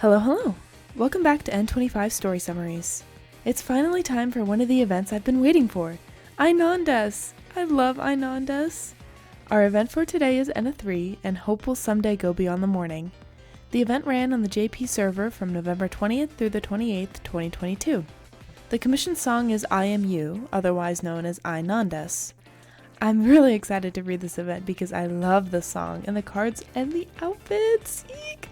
Hello, hello! Welcome back to N25 Story Summaries. It's finally time for one of the events I've been waiting for, Einondes! I love Einondes! Our event for today is N3 and hope will someday go beyond the morning. The event ran on the JP server from November 20th through the 28th, 2022. The commissioned song is I Am You, otherwise known as Einondes. I'm really excited to read this event because I love the song and the cards and the outfits! Eek!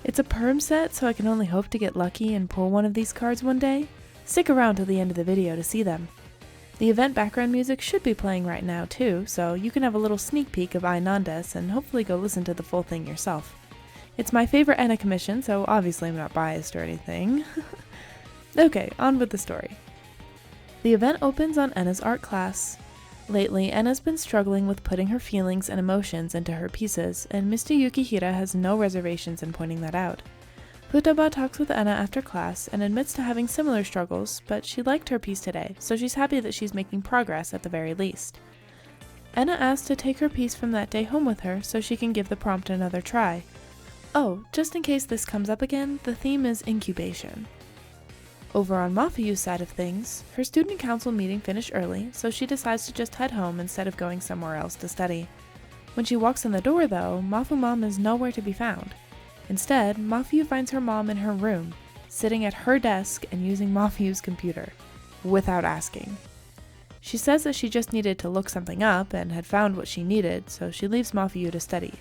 It's a perm set, so I can only hope to get lucky and pull one of these cards one day. Stick around till the end of the video to see them. The event background music should be playing right now too, so you can have a little sneak peek of Einondes and hopefully go listen to the full thing yourself. It's my favorite Enna commission, so obviously I'm not biased or anything. Okay, on with the story. The event opens on Enna's art class. Lately, Enna's been struggling with putting her feelings and emotions into her pieces, and Mr. Yukihira has no reservations in pointing that out. Futaba talks with Enna after class and admits to having similar struggles, but she liked her piece today, so she's happy that she's making progress at the very least. Enna asks to take her piece from that day home with her so she can give the prompt another try. Oh, just in case this comes up again, the theme is incubation. Over on Mafuyu's side of things, her student council meeting finished early, so she decides to just head home instead of going somewhere else to study. When she walks in the door though, Mafu Mom is nowhere to be found. Instead, Mafuyu finds her mom in her room, sitting at her desk and using Mafuyu's computer, without asking. She says that she just needed to look something up and had found what she needed, so she leaves Mafuyu to study.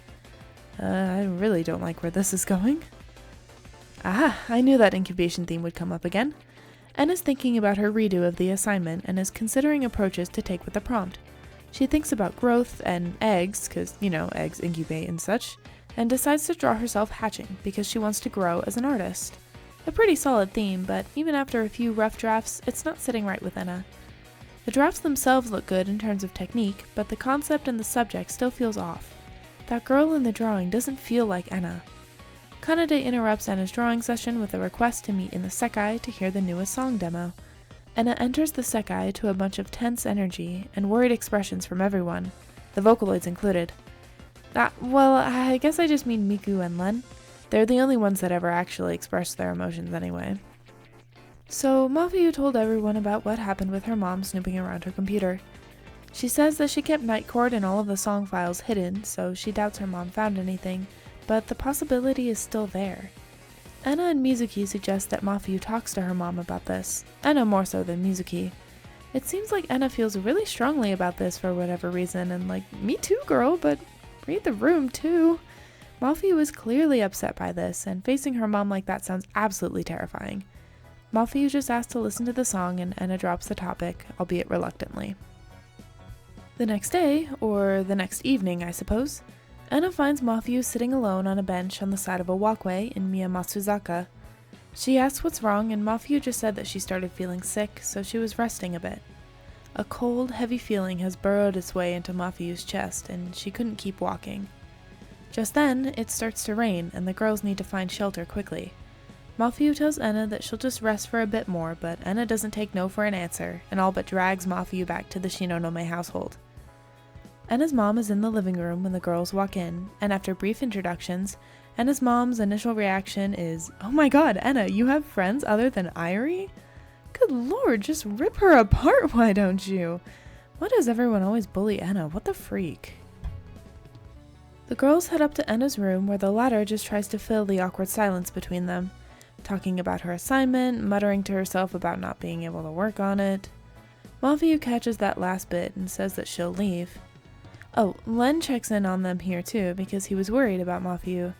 I really don't like where this is going. Ah, I knew that incubation theme would come up again. Enna's thinking about her redo of the assignment and is considering approaches to take with the prompt. She thinks about growth and eggs, cause, eggs incubate and such, and decides to draw herself hatching because she wants to grow as an artist. A pretty solid theme, but even after a few rough drafts, it's not sitting right with Enna. The drafts themselves look good in terms of technique, but the concept and the subject still feels off. That girl in the drawing doesn't feel like Enna. Kanade interrupts Enna's drawing session with a request to meet in the Sekai to hear the newest song demo. Enna enters the Sekai to a bunch of tense energy and worried expressions from everyone, the Vocaloids included. Well, I guess I just mean Miku and Len. They're the only ones that ever actually express their emotions anyway. So, Mafuyu told everyone about what happened with her mom snooping around her computer. She says that she kept Nightcord and all of the song files hidden, so she doubts her mom found anything, but the possibility is still there. Enna and Musique suggest that Mafuyu talks to her mom about this, Enna more so than Musique. It seems like Enna feels really strongly about this for whatever reason, and me too girl, but read the room too. Mafuyu is clearly upset by this, and facing her mom like that sounds absolutely terrifying. Mafuyu just asks to listen to the song and Enna drops the topic, albeit reluctantly. The next day, or the next evening I suppose, Enna finds Mafuyu sitting alone on a bench on the side of a walkway in Miyamasuzaka. She asks what's wrong and Mafuyu just said that she started feeling sick, so she was resting a bit. A cold, heavy feeling has burrowed its way into Mafuyu's chest and she couldn't keep walking. Just then, it starts to rain and the girls need to find shelter quickly. Mafuyu tells Enna that she'll just rest for a bit more, but Enna doesn't take no for an answer and all but drags Mafuyu back to the Shinonome household. Enna's mom is in the living room when the girls walk in, and after brief introductions, Enna's mom's initial reaction is, "Oh my god, Enna, you have friends other than Irie? Good lord, just rip her apart, why don't you? Why does everyone always bully Enna? What the freak?" The girls head up to Enna's room where the latter just tries to fill the awkward silence between them, talking about her assignment, muttering to herself about not being able to work on it. Mafuyu catches that last bit and says that she'll leave. Oh, Len checks in on them here too because he was worried about Mafuyu.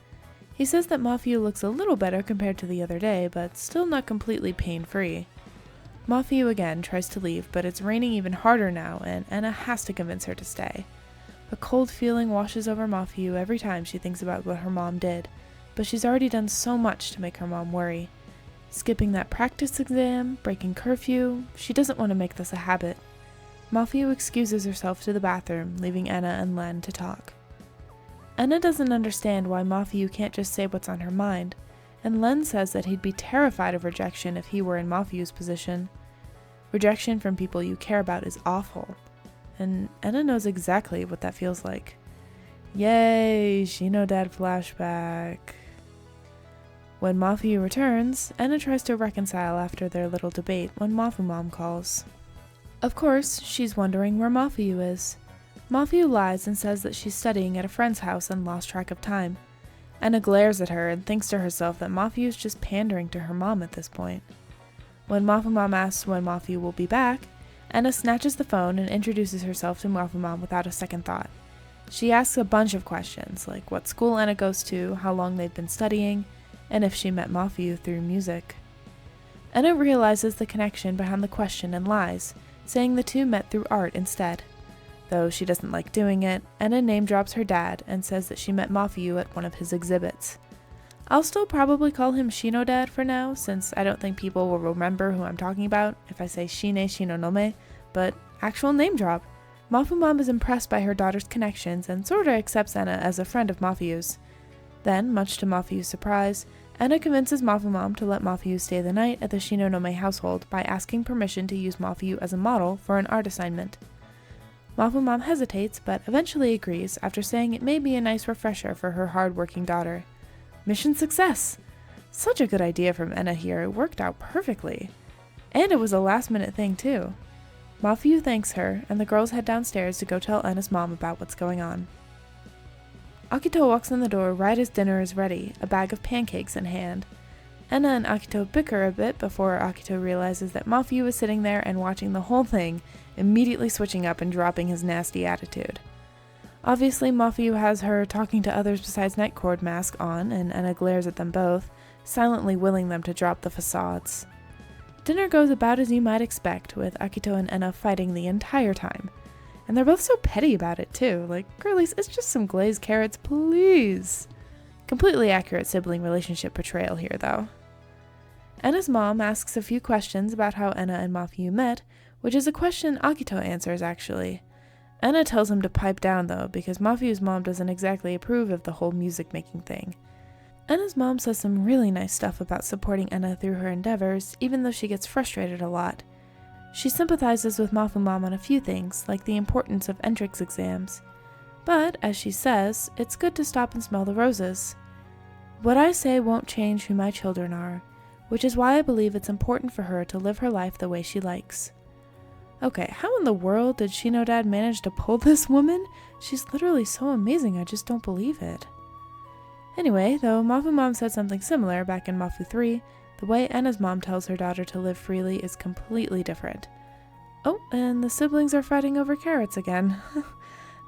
He says that Mafuyu looks a little better compared to the other day, but still not completely pain-free. Mafuyu again tries to leave, but it's raining even harder now and Enna has to convince her to stay. A cold feeling washes over Mafuyu every time she thinks about what her mom did, but she's already done so much to make her mom worry. Skipping that practice exam, breaking curfew, she doesn't want to make this a habit. Mafuyu excuses herself to the bathroom, leaving Enna and Len to talk. Enna doesn't understand why Mafuyu can't just say what's on her mind, and Len says that he'd be terrified of rejection if he were in Mafuyu's position. Rejection from people you care about is awful, and Enna knows exactly what that feels like. Yay, Shino Dad flashback. When Mafuyu returns, Enna tries to reconcile after their little debate when Mafumam calls. Of course, she's wondering where Mafuyu is. Mafuyu lies and says that she's studying at a friend's house and lost track of time. Enna glares at her and thinks to herself that Mafuyu's just pandering to her mom at this point. When Mafumam asks when Mafuyu will be back, Enna snatches the phone and introduces herself to Mafumam without a second thought. She asks a bunch of questions, like what school Enna goes to, how long they've been studying, and if she met Mafuyu through music. Enna realizes the connection behind the question and lies, saying the two met through art instead. Though she doesn't like doing it, Enna name drops her dad and says that she met Mafuyu at one of his exhibits. I'll still probably call him Shino Dad for now, since I don't think people will remember who I'm talking about if I say Shine Shinonome, but actual name drop. Mafumam is impressed by her daughter's connections and sorta accepts Enna as a friend of Mafuyu's. Then, much to Mafuyu's surprise, Enna convinces Mafumam to let Mafuyu stay the night at the Shinonome household by asking permission to use Mafuyu as a model for an art assignment. Mafumam hesitates, but eventually agrees after saying it may be a nice refresher for her hard-working daughter. Mission success! Such a good idea from Enna here, it worked out perfectly. And it was a last-minute thing too. Mafuyu thanks her, and the girls head downstairs to go tell Enna's mom about what's going on. Akito walks in the door right as dinner is ready, a bag of pancakes in hand. Enna and Akito bicker a bit before Akito realizes that Mafuyu is sitting there and watching the whole thing, immediately switching up and dropping his nasty attitude. Obviously, Mafuyu has her talking to others besides Nightcord mask on, and Enna glares at them both, silently willing them to drop the facades. Dinner goes about as you might expect, with Akito and Enna fighting the entire time. And they're both so petty about it too, like, girlies, it's just some glazed carrots, please. Completely accurate sibling relationship portrayal here, though. Enna's mom asks a few questions about how Enna and Mafuyu met, which is a question Akito answers, actually. Enna tells him to pipe down, though, because Mafuyu's mom doesn't exactly approve of the whole music-making thing. Enna's mom says some really nice stuff about supporting Enna through her endeavors, even though she gets frustrated a lot. She sympathizes with Mafumam on a few things, like the importance of entrance exams. But, as she says, it's good to stop and smell the roses. What I say won't change who my children are, which is why I believe it's important for her to live her life the way she likes. Okay, how in the world did Shino Dad manage to pull this woman? She's literally so amazing, I just don't believe it. Anyway, though Mafumam said something similar back in Mafu 3, the way Enna's mom tells her daughter to live freely is completely different. Oh, and the siblings are fighting over carrots again.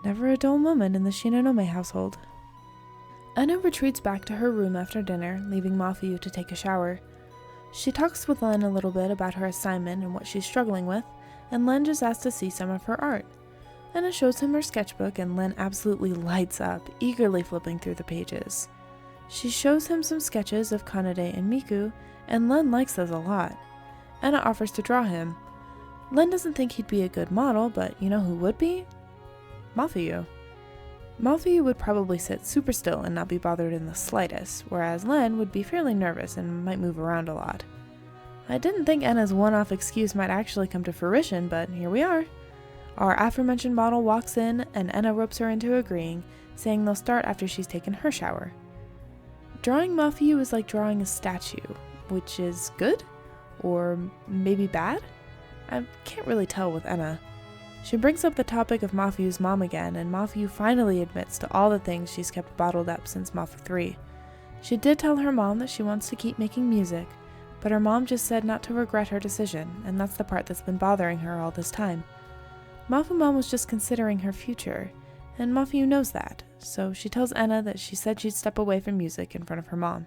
Never a dull moment in the Shinonome household. Enna retreats back to her room after dinner, leaving Mafuyu to take a shower. She talks with Len a little bit about her assignment and what she's struggling with, and Len just asks to see some of her art. Enna shows him her sketchbook and Len absolutely lights up, eagerly flipping through the pages. She shows him some sketches of Kanade and Miku, and Len likes those a lot. Enna offers to draw him. Len doesn't think he'd be a good model, but you know who would be? Mafuyu. Mafuyu would probably sit super still and not be bothered in the slightest, whereas Len would be fairly nervous and might move around a lot. I didn't think Enna's one-off excuse might actually come to fruition, but here we are. Our aforementioned model walks in, and Enna ropes her into agreeing, saying they'll start after she's taken her shower. Drawing Mafuyu is like drawing a statue, which is good? Or maybe bad? I can't really tell with Enna. She brings up the topic of Mafuyu's mom again, and Mafuyu finally admits to all the things she's kept bottled up since Mafu 3. She did tell her mom that she wants to keep making music, but her mom just said not to regret her decision, and that's the part that's been bothering her all this time. Mafumam was just considering her future, and Mafuyu knows that, so she tells Enna that she said she'd step away from music in front of her mom.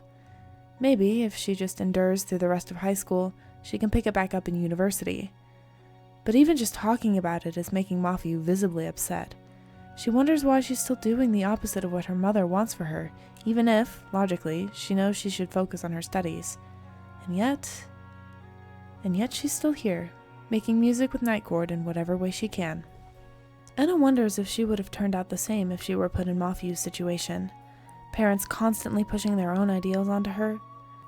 Maybe, if she just endures through the rest of high school, she can pick it back up in university. But even just talking about it is making Mafuyu visibly upset. She wonders why she's still doing the opposite of what her mother wants for her, even if, logically, she knows she should focus on her studies. And yet she's still here, making music with Nightcord in whatever way she can. Enna wonders if she would have turned out the same if she were put in Mafuyu's situation. Parents constantly pushing their own ideals onto her.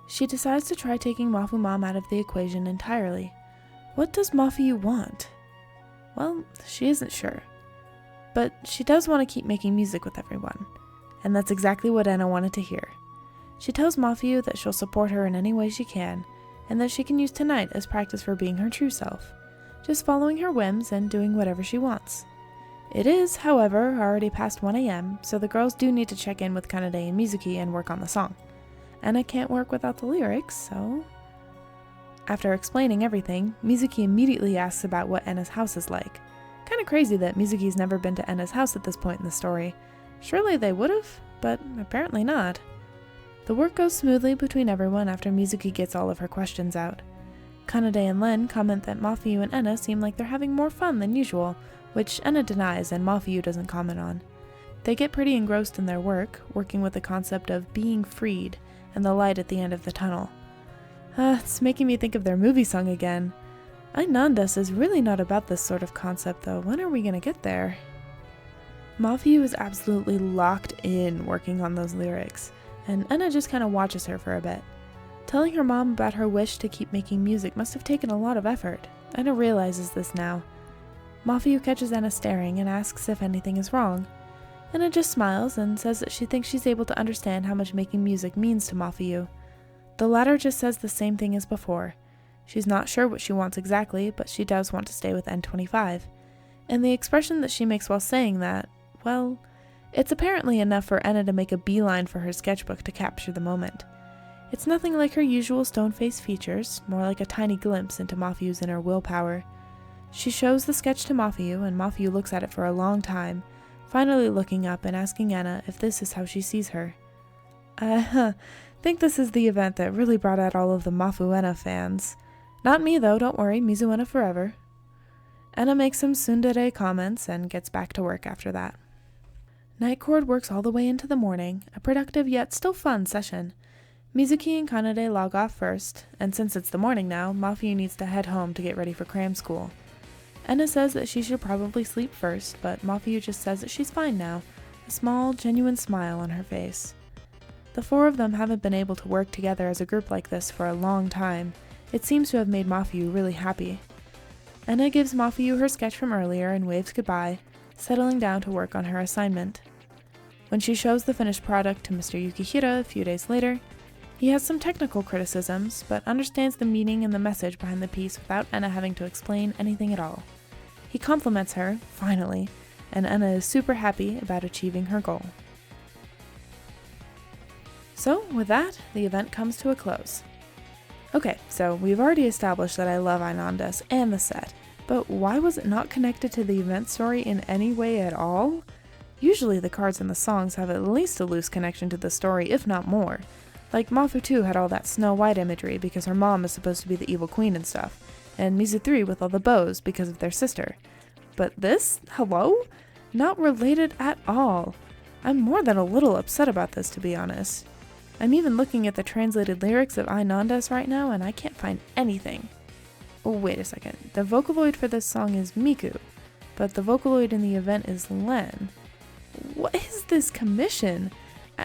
She decides to try taking Mafumam out of the equation entirely. What does Mafuyu want? Well, she isn't sure. But she does want to keep making music with everyone. And that's exactly what Enna wanted to hear. She tells Mafiu that she'll support her in any way she can, and that she can use tonight as practice for being her true self, just following her whims and doing whatever she wants. It is, however, already past 1 a.m., so the girls do need to check in with Kanade and Musique and work on the song. Enna can't work without the lyrics, so... After explaining everything, Musique immediately asks about what Enna's house is like. Kinda crazy that Musique's never been to Enna's house at this point in the story. Surely they would've, but apparently not. The work goes smoothly between everyone after Musique gets all of her questions out. Kanade and Len comment that Mafiu and Enna seem like they're having more fun than usual, which Enna denies and Mafiu doesn't comment on. They get pretty engrossed in their work, working with the concept of being freed and the light at the end of the tunnel. It's making me think of their movie song again. Ainandas is really not about this sort of concept though. When are we gonna get there? Mafiu is absolutely locked in working on those lyrics, and Enna just kinda watches her for a bit. Telling her mom about her wish to keep making music must have taken a lot of effort. Enna realizes this now. Mafiu catches Enna staring and asks if anything is wrong. Enna just smiles and says that she thinks she's able to understand how much making music means to Mafiu. The latter just says the same thing as before. She's not sure what she wants exactly, but she does want to stay with N25. And the expression that she makes while saying that, well, it's apparently enough for Enna to make a beeline for her sketchbook to capture the moment. It's nothing like her usual stone-faced features, more like a tiny glimpse into Mafiu's inner willpower. She shows the sketch to Mafiu, and Mafiu looks at it for a long time, finally looking up and asking Enna if this is how she sees her. Think this is the event that really brought out all of the Mafuena fans. Not me though, don't worry, Mizuena forever. Enna makes some tsundere comments and gets back to work after that. Night Chord works all the way into the morning, a productive yet still fun session. Musique and Kanade log off first, and since it's the morning now, Mafiu needs to head home to get ready for cram school. Enna says that she should probably sleep first, but Mafiu just says that she's fine now, a small, genuine smile on her face. The four of them haven't been able to work together as a group like this for a long time. It seems to have made Mafiu really happy. Enna gives Mafiu her sketch from earlier and waves goodbye, settling down to work on her assignment. When she shows the finished product to Mr. Yukihira a few days later, he has some technical criticisms, but understands the meaning and the message behind the piece without Enna having to explain anything at all. He compliments her, finally, and Enna is super happy about achieving her goal. So, with that, the event comes to a close. Okay, so we've already established that I love Ainandas and the set, but why was it not connected to the event story in any way at all? Usually the cards and the songs have at least a loose connection to the story, if not more. Like Mafu 2 had all that Snow White imagery because her mom is supposed to be the evil queen and stuff, and Mizu 3 with all the bows because of their sister. But this? Hello? Not related at all. I'm more than a little upset about this, to be honest. I'm even looking at the translated lyrics of Ainandas right now, and I can't find anything. Oh, wait a second. The Vocaloid for this song is Miku, but the Vocaloid in the event is Len. What is this commission?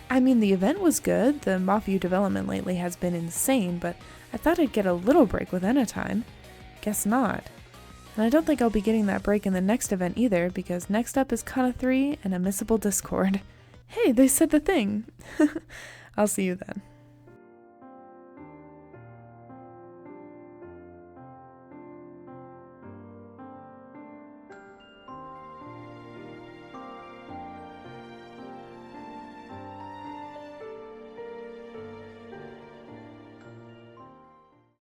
I mean, the event was good. The Mafiu development lately has been insane, but I thought I'd get a little break with Enna time. Guess not. And I don't think I'll be getting that break in the next event either, because next up is Kana 3 and a missable Discord. Hey, they said the thing! I'll see you then.